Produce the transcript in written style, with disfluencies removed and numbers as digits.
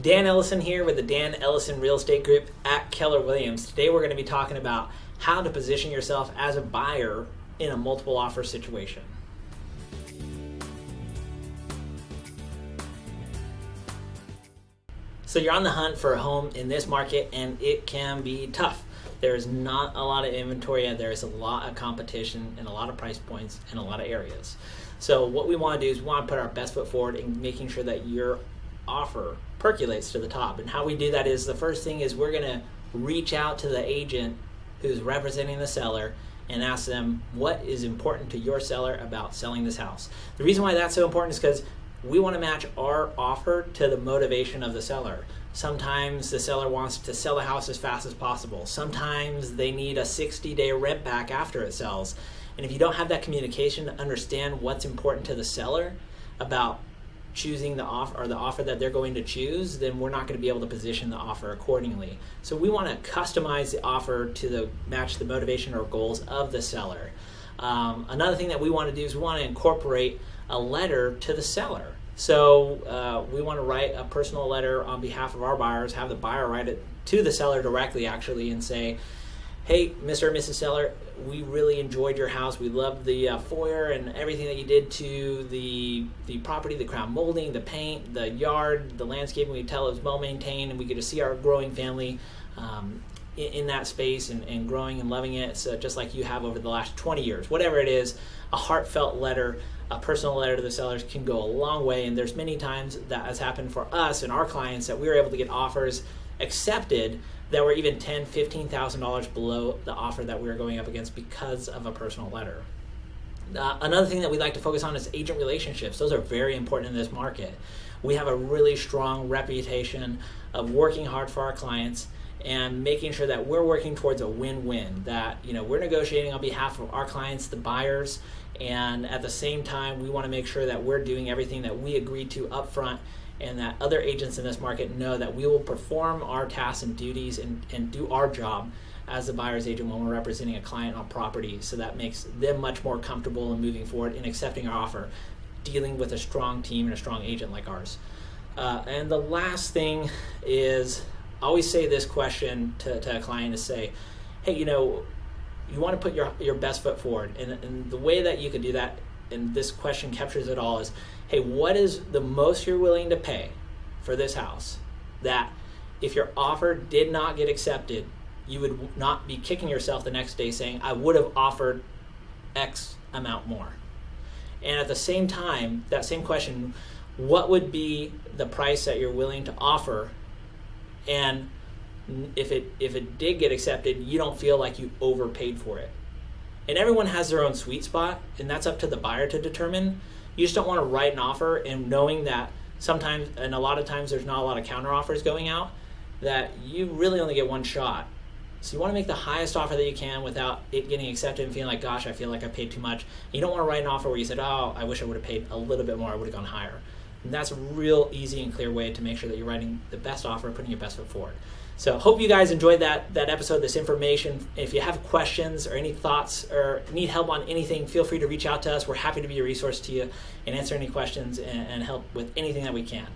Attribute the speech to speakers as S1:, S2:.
S1: Dan Ellison here with the Dan Ellison Real Estate Group at Keller Williams. Today we're going to be talking about how to position yourself as a buyer in a multiple offer situation. So you're on the hunt for a home in this market and it can be tough. There's not a lot of inventory and there's a lot of competition and a lot of price points in a lot of areas. So what we want to do is we want to put our best foot forward in making sure that your offer percolates to the top. And how we do that is the first thing is we're going to reach out to the agent who's representing the seller and ask them what is important to your seller about selling this house. The reason why that's so important is because we want to match our offer to the motivation of the seller. Sometimes the seller wants to sell the house as fast as possible. Sometimes they need a 60-day rent back after it sells. And if you don't have that communication to understand what's important to the seller about choosing the offer or the offer that they're going to choose, then we're not going to be able to position the offer accordingly. So we want to customize the offer to match the motivation or goals of the seller. Another thing that we want to do is we want to incorporate a letter to the seller. So we want to write a personal letter on behalf of our buyers, have the buyer write it to the seller directly actually and say, hey, Mr. and Mrs. Seller, we really enjoyed your house. We loved the foyer and everything that you did to the property, the crown molding, the paint, the yard, the landscaping. We could tell it was well maintained and we get to see our growing family in that space and growing and loving it. So just like you have over the last 20 years, whatever it is, a heartfelt letter, a personal letter to the sellers can go a long way. And there's many times that has happened for us and our clients that we were able to get offers accepted that were even $10,000, $15,000 below the offer that we were going up against because of a personal letter. Another thing that we like to focus on is agent relationships. Those are very important in this market. We have a really strong reputation of working hard for our clients and making sure that we're working towards a win-win, that we're negotiating on behalf of our clients, the buyers, and at the same time we want to make sure that we're doing everything that we agreed to up front and that other agents in this market know that we will perform our tasks and duties and do our job as the buyer's agent when we're representing a client on property. So that makes them much more comfortable in moving forward in accepting our offer, dealing with a strong team and a strong agent like ours. And the last thing is, I always say this question to a client is say, hey, you want to put your best foot forward. And the way that you can do that, and this question captures it all, is, hey, what is the most you're willing to pay for this house that if your offer did not get accepted, you would not be kicking yourself the next day saying, I would have offered X amount more. And at the same time, that same question, what would be the price that you're willing to offer? And if it did get accepted, you don't feel like you overpaid for it. And everyone has their own sweet spot, and that's up to the buyer to determine. You just don't want to write an offer and knowing that sometimes, and a lot of times there's not a lot of counter offers going out, that you really only get one shot. So you want to make the highest offer that you can without it getting accepted and feeling like, gosh, I feel like I paid too much. You don't want to write an offer where you said, oh, I wish I would have paid a little bit more, I would have gone higher. And that's a real easy and clear way to make sure that you're writing the best offer and putting your best foot forward. So hope you guys enjoyed that episode, this information. If you have questions or any thoughts or need help on anything, feel free to reach out to us. We're happy to be a resource to you and answer any questions and help with anything that we can.